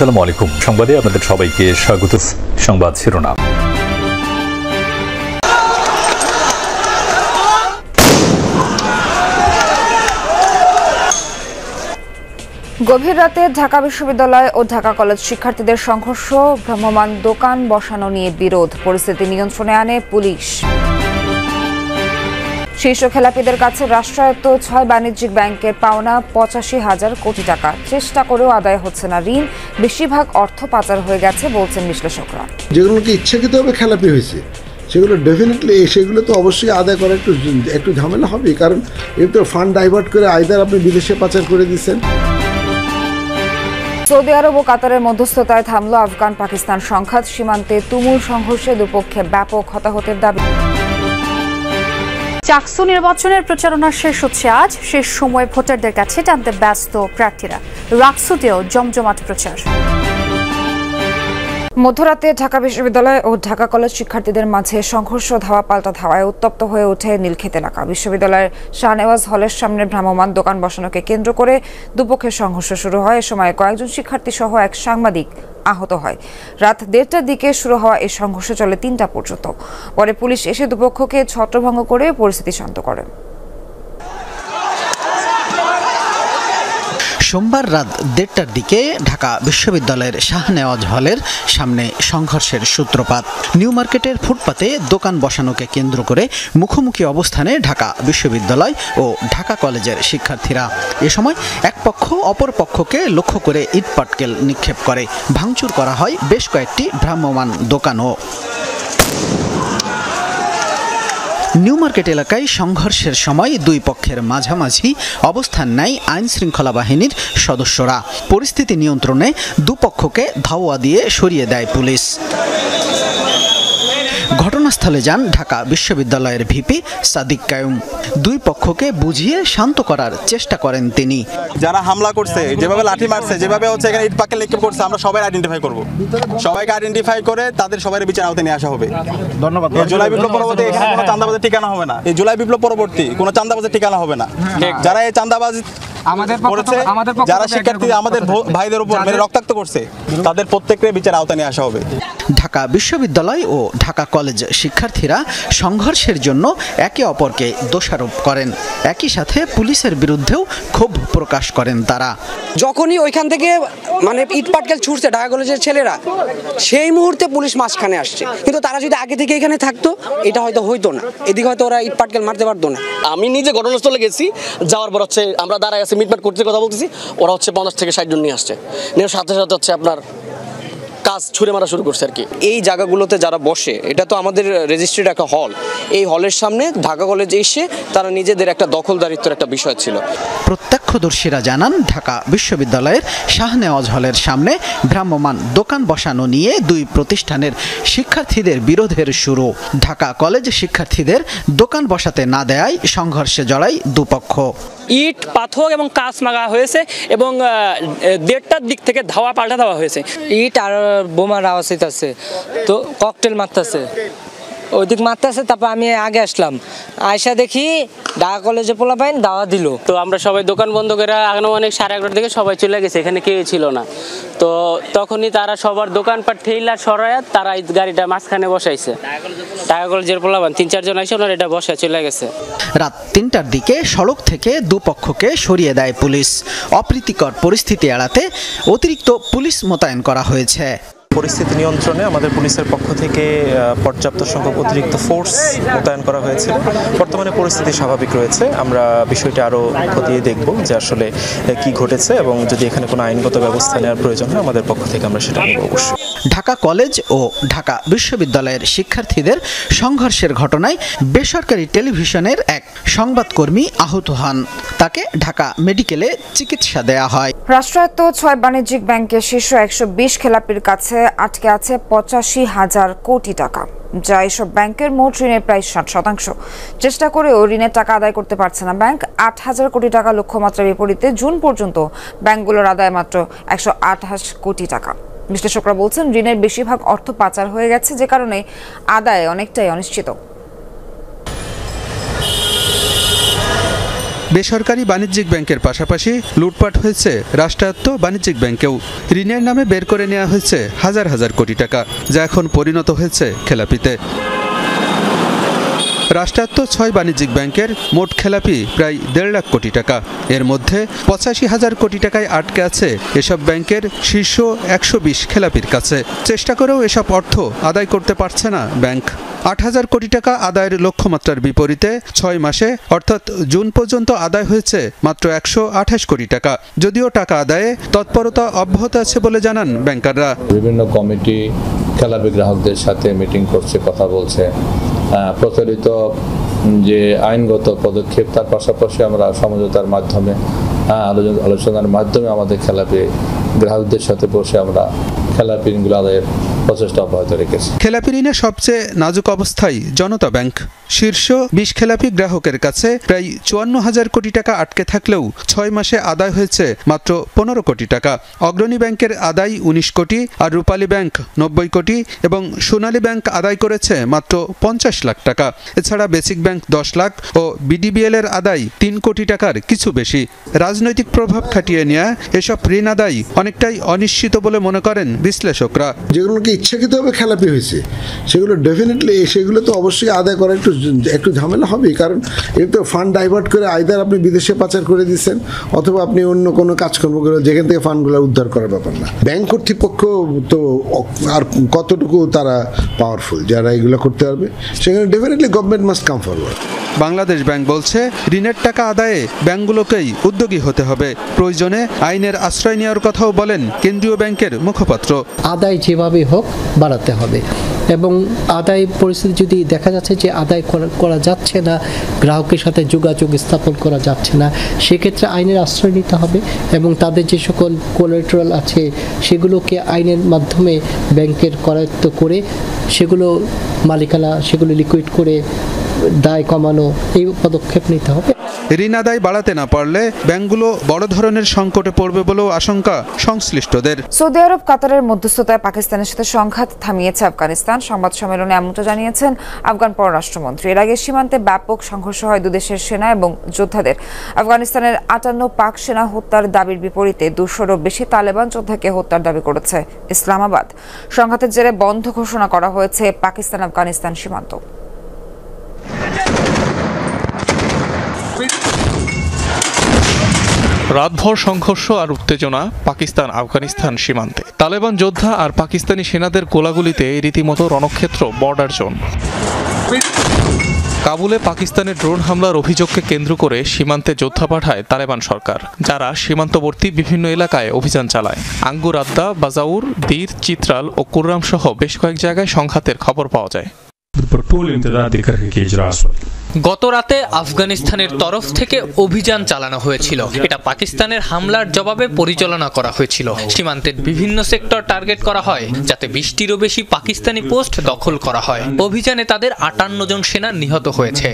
আসসালামু আলাইকুম। সংবাদে আপনাদের সবাইকে স্বাগত। সংবাদ শিরোনাম। গভীর রাতে ঢাকা বিশ্ববিদ্যালয় ও ঢাকা কলেজ শিক্ষার্থীদের সংঘর্ষ, ভ্রাম্যমাণ দোকান বসানো নিয়ে বিরোধ, পরিস্থিতি নিয়ন্ত্রণে আনে পুলিশ। শীর্ষ খেলাপিদের কাছে রাষ্ট্রায়ত্ত 6 বাণিজ্যিক ব্যাংকের পাওনা 85,000 কোটি টাকা, চেষ্টা করেও আদায় হচ্ছে না ঋণ, বেশিরভাগ অর্থ পাচার হয়ে গেছে বলছেন বিশ্লেষকরা। যেগুলোকে ইচ্ছাকৃতভাবে খেলাপি হয়েছে সেগুলো ডেফিনেটলি সেগুলো তো অবশ্যই আদায় করা একটু ঝামেলা হবে, কারণ এর তো ফান্ড ডাইভার্ট করে আইদার আপনি বিদেশে পাচার করে দিচ্ছেন। সৌদি আরব ও কাতারের মধ্যস্থতায় থামল আফগান পাকিস্তান সংঘাত, সীমান্তে তুমুল সংঘর্ষে দুপক্ষে ব্যাপক হতাহতের দাবি। চাকসু নির্বাচনের প্রচারণা শেষ হচ্ছে আজ, শেষ সময়ে ভোটারদের কাছে টানতে ব্যস্ত প্রার্থীরা। রাকসুতেও জমজমাট প্রচার। মধ্যরাতে ঢাকা বিশ্ববিদ্যালয় ও ঢাকা কলেজ শিক্ষার্থীদের মাঝে সংঘর্ষ, ধাওয়া পাল্টা ধাওয়ায় উত্তপ্ত হয়ে ওঠে নীলক্ষেত এলাকা। বিশ্ববিদ্যালয়ের শাহনেওয়াজ হলের সামনে ভ্রাম্যমাণ দোকান বসানোকে কেন্দ্র করে দুপক্ষের সংঘর্ষ শুরু হয়। এ সময় কয়েকজন শিক্ষার্থী সহ এক সাংবাদিক আহত হয়। রাত 1:30টার দিকে শুরু হওয়া এই সংঘর্ষ চলে 3টা পর্যন্ত। পরে পুলিশ এসে দুপক্ষকে ছত্রভঙ্গ করে পরিস্থিতি শান্ত করে। সোমবার রাত 1:30টার দিকে ঢাকা বিশ্ববিদ্যালয়ের শাহনেওয়াজ হলের সামনে সংঘর্ষের সূত্রপাত। নিউ মার্কেটের ফুটপাতে দোকান বসানোকে কেন্দ্র করে মুখোমুখি অবস্থানে ঢাকা বিশ্ববিদ্যালয় ও ঢাকা কলেজের শিক্ষার্থীরা। এ সময় এক পক্ষ অপর পক্ষকে লক্ষ্য করে ইটপাটকেল নিক্ষেপ করে। ভাঙচুর করা হয় বেশ কয়েকটি ভ্রাম্যমাণ দোকানও। নিউ মার্কেট এলাকায় সংঘর্ষের সময় দুই পক্ষের মাঝামাঝি অবস্থান নেয় আইন শৃঙ্খলা বাহিনীর সদস্যরা। পরিস্থিতি নিয়ন্ত্রণে দুপক্ষকে ধাওয়া দিয়ে সরিয়ে দেয় পুলিশ। ঘটনাস্থলে যান ঢাকা বিশ্ববিদ্যালয়ের ভিপি সাদিক কায়ুম। দুই পক্ষকে বুঝিয়ে শান্ত করার চেষ্টা করেন তিনি। যারা হামলা করছে, যেভাবে লাঠি মারছে, যেভাবে হচ্ছে এখানে ইট পাটকেল নিক্ষেপ করছে, আমরা সবাই আইডেন্টিফাই করব। সবাইকে আইডেন্টিফাই করে তাদের সবার বিচার আওতায় নিয়ে আসা হবে। ধন্যবাদ। এই জুলাই বিপ্লব পরবর্তী এখানে কোনো চাঁদাবাজের ঠিকানা হবে না। এই জুলাই বিপ্লব পরবর্তী কোনো চাঁদাবাজের ঠিকানা হবে না। যারা এই চাঁদাবাজ করেছে, যারা শিক্ষার্থী আমাদের ভাইদের উপর রক্তাক্ত করছে, তাদের প্রত্যেকের বিচার আওতায় নিয়ে আসা হবে। ঢাকা বিশ্ববিদ্যালয় ও ঢাকা কলেজ শিক্ষার্থীরা সংঘর্ষের জন্য একে অপরকে দোষারোপ করেন। একই সাথে পুলিশের বিরুদ্ধেও ক্ষোভ প্রকাশ করেন তারা। যখনই ওইখান থেকে ইট পাটকেল ছুটছে ঢাকা কলেজের ছেলেরা, সেই মুহূর্তে পুলিশ মাঝখানে আসছে। কিন্তু তারা যদি আগে থেকে এখানে থাকতো, এটা হয়তো হইতো না, এদিকে হয়তো ওরা ইট পাটকেল মারতে পারতো না। আমি নিজে ঘটনাস্থলে গেছি, যাওয়ার পর হচ্ছে আমরা দাঁড়ায় আছি মিটমাট করতে কথা বলতেছি, ওরা হচ্ছে 50 থেকে 60 জন নিয়ে আসছে, নিয়ে সাথে সাথে হচ্ছে আপনার কাজ ছুড়ে মারা শুরু করছে আর কি। এই জায়গাগুলোতে যারা বসে, এটা তো আমাদের রেজিস্ট্রিড একটা হল, এই হলের সামনে ঢাকা কলেজে এসে তারা নিজেদের একটা দখলদারিত্বের একটা বিষয় ছিল। প্রত্যক্ষদর্শীরা জানান, ঢাকা বিশ্ববিদ্যালয়ের শাহনেওয়াজ হলের সামনে ভ্রাম্যমাণ দোকান বসানো নিয়ে দুই প্রতিষ্ঠানের শিক্ষার্থীদের বিরোধের শুরু। ঢাকা কলেজ শিক্ষার্থীদের দোকান বসাতে না দেয়ায় সংঘর্ষে জড়ায় দুপক্ষ। ইট, পাথর এবং কাঁচ মারা হয়েছে এবং 1:30টার দিক থেকে ধাওয়া পাল্টা দেওয়া হয়েছে। ইট আর বোমার আওয়াজ হইতেছে, তো ককটেল মারতেছে, ওই দিক মারতেছে। তারপর আমি আগে আসলাম, আয়সা দেখি ঢাকা কলেজে পোলাপাইন দাওয়া দিল। তো আমরা সবাই দোকান বন্ধ করে আনুমানিক 11:30 থেকে সবাই চলে গেছে, এখানে কেউ ছিল না। তো তখনই তারা সবার দোকানপাট ঠেইলা সরায়া তারা এই গাড়িটা মাঝখানে বসাইছে। ঢাকা কলেজের পোলাপান 3-4 জন এসে ওনারা এটা বসে চলে গেছে। রাত 3টার দিকে সড়ক থেকে দুপক্ষকে সরিয়ে দেয় পুলিশ। অপ্রীতিকর পরিস্থিতি এড়াতে অতিরিক্ত পুলিশ মোতায়েন করা হয়েছে। পরিস্থিতি নিয়ন্ত্রণে আমাদের পুলিশের পক্ষ থেকে পর্যাপ্ত সংখ্যক অতিরিক্ত ফোর্স মোতায়েন করা হয়েছে। বর্তমানে পরিস্থিতি স্বাভাবিক রয়েছে। আমরা বিষয়টি আরও খতিয়ে দেখব যে আসলে কি ঘটেছে, এবং যদি এখানে কোনো আইনগত ব্যবস্থা নেওয়ার প্রয়োজন হয় আমাদের পক্ষ থেকে আমরা সেটা নেব অবশ্যই। ঢাকা কলেজ ও ঢাকা বিশ্ববিদ্যালয়ের শিক্ষার্থীদের সংঘর্ষের ঘটনায় বেসরকারি টেলিভিশনের এক সংবাদকর্মী আহত হন। তাকে ঢাকা মেডিকেলে চিকিৎসা দেয়া হয়। রাষ্ট্রায়ত্ত 6 বাণিজ্যিক ব্যাংকের শীর্ষ 120 খেলাপির কাছে আটকে আছে 85,000 কোটি টাকা, যা এসব ব্যাংকের মোট ঋণের প্রায় 60%। চেষ্টা করেও ঋণের টাকা আদায় করতে পারছে না ব্যাংক। 8,000 কোটি টাকা লক্ষ্যমাত্রার বিপরীতে জুন পর্যন্ত ব্যাংকগুলোর আদায় মাত্র 128 কোটি টাকা। বিশ্লেষকরা বলছেন, ঋণের বেশিরভাগ অর্থ পাচার হয়ে গেছে, যে কারণে আদায় অনেকটাই অনিশ্চিত। বেসরকারি বাণিজ্যিক ব্যাংকের পাশাপাশি লুটপাট হয়েছে রাষ্ট্রায়ত্ত বাণিজ্যিক ব্যাংকেও। ঋণের নামে বের করে নেওয়া হয়েছে হাজার হাজার কোটি টাকা, যা এখন পরিণত হয়েছে খেলাপিতে। রাষ্ট্রায়ত্ত 6 বাণিজ্যিক ব্যাংকের মোট খেলাপি প্রায় 1.5 লাখ কোটি টাকা। এর মধ্যে 85,000 কোটি টাকায় আটকে আছে এসব ব্যাংকের শীর্ষ 120 খেলাপির কাছে। চেষ্টা করেও এসব অর্থ আদায় করতে পারছে না ব্যাংক। 8,000 কোটি টাকা আদায়ের লক্ষ্যমাত্রার বিপরীতে 6 মাসে অর্থাৎ জুন পর্যন্ত আদায় হয়েছে মাত্র 128 কোটি টাকা। যদিও টাকা আদায়ে তৎপরতা অব্যাহত আছে বলে জানান ব্যাংকাররা। বিভিন্ন কমিটি খেলাপি গ্রাহকদের সাথে মিটিং করছে, কথা বলছে। প্রচলিত যে আইনগত পদক্ষেপ, তার পাশাপাশি আমরা সমঝোতার মাধ্যমে আলোচনার মাধ্যমে আমাদের খেলাপি গ্রাহকদের সাথে বসে আমরা খেলাপি ঋণগুলো আদায়ের প্রচেষ্টা অব্যাহত রেখেছি। খেলাপি ঋণে সবচেয়ে নাজুক অবস্থায় জনতা ব্যাংক। শীর্ষ 20 খেলাপি গ্রাহকের কাছে প্রায় 54,000 কোটি টাকা আটকে থাকলেও 6 মাসে আদায় হয়েছে মাত্র 15 কোটি টাকা। অগ্রণী ব্যাংকের আদায় 19 কোটি, আর রূপালী ব্যাংক 90 কোটি এবং সোনালী ব্যাংক আদায় করেছে মাত্র 50 লাখ টাকা। এছাড়া বেসিক ব্যাংক 10 লাখ ও বিডিবিএল এর আদায় 3 কোটি টাকার কিছু বেশি। রাজনৈতিক প্রভাব খাটিয়ে নেওয়া এসব ঋণ আদায় অনেকটাই অনিশ্চিত বলে মনে করেন বিশ্লেষকরা। যেগুলোকে ইচ্ছাকৃতভাবে খেলাপি হয়েছে সেগুলো ডেফিনেটলি, সেগুলো তো অবশ্যই আদায় করা একটু ঝামেলা হবেই, কারণ এর তো ফান্ড ডাইভার্ট করে আইদার আপনি বিদেশে পাচার করে দিচ্ছেন অথবা আপনি অন্য কোনো কাজকর্ম করে যেখান থেকে ফান্ডগুলো উদ্ধার করার ব্যাপার না। ব্যাংক কর্তৃপক্ষ তো আর কতটুকু তারা পাওয়ারফুল যারা এগুলো করতে পারবে, সেখানে definitely government must come forward. Bangladesh bank বলছে ঋণের টাকা আদায়ে ব্যাংকগুলোকেই উদ্যোগী হতে হবে। প্রয়োজনে আইনের আশ্রয় নেওয়ার কথাও বলেন কেন্দ্রীয় ব্যাংকের মুখপাত্র। আদায় যেভাবে হোক বাড়াতে হবে, এবং আদায় পরিস্থিতি যদি দেখা যাচ্ছে যে আদায় করা যাচ্ছে না, গ্রাহকের সাথে যোগাযোগ স্থাপন করা যাচ্ছে না, সেক্ষেত্রে আইনের আশ্রয় নিতে হবে এবং তাদের যে সকল কোলাটেরাল আছে সেগুলোকে আইনের মাধ্যমে ব্যাংকের করায়ত্ত করে সেগুলো মালিকানা সেগুলো লিকুইড করে দায় কমানো, এই পদক্ষেপ নিতে হবে। ঋণ আদায় বাড়াতে না পারলে ব্যাংকগুলো বড় ধরনের সংকটে পড়বে বলেও আশঙ্কা সংশ্লিষ্টদের। সৌদি আরব কাতারের মধ্যস্থতায় পাকিস্তানের সাথে সংঘাত থামিয়েছে আফগানিস্তান। সংবাদ সম্মেলনে এমনটা জানিয়েছেন আফগান পররাষ্ট্রমন্ত্রী। এর আগে সীমান্তে ব্যাপক সংঘর্ষ হয় দুদেশের সেনা এবং যোদ্ধাদের। আফগানিস্তানের 58 পাক সেনা হত্যার দাবির বিপরীতে 200-রও বেশি তালেবান যোদ্ধাকে হত্যার দাবি করেছে ইসলামাবাদ। সংঘাতের জেরে বন্ধ ঘোষণা করা হয়েছে পাকিস্তান আফগানিস্তান সীমান্ত। রাতভর সংঘর্ষ আর উত্তেজনা পাকিস্তান আফগানিস্তান সীমান্তে। তালেবান যোদ্ধা আর পাকিস্তানি সেনাদের গোলাগুলিতে রীতিমতো রণক্ষেত্র বর্ডার জোন। কাবুলে পাকিস্তানের ড্রোন হামলার অভিযোগকে কেন্দ্র করে সীমান্তে যোদ্ধা পাঠায় তালেবান সরকার, যারা সীমান্তবর্তী বিভিন্ন এলাকায় অভিযান চালায়। আঙ্গুর আদ্দা, বাজাউর, দীর, চিত্রাল ও কুররাম সহ বেশ কয়েক জায়গায় সংঘাতের খবর পাওয়া যায়। গত রাতে আফগানিস্তানের তরফ থেকে অভিযান চালানো হয়েছিল। এটা পাকিস্তানের হামলার জবাবে পরিচালনা করা হয়েছিল। সীমান্তের বিভিন্ন সেক্টর টার্গেট করা হয় যাতে 20টিরও বেশি পাকিস্তানি পোস্ট দখল করা হয়। অভিযানে তাদের 58 জন সেনা নিহত হয়েছে।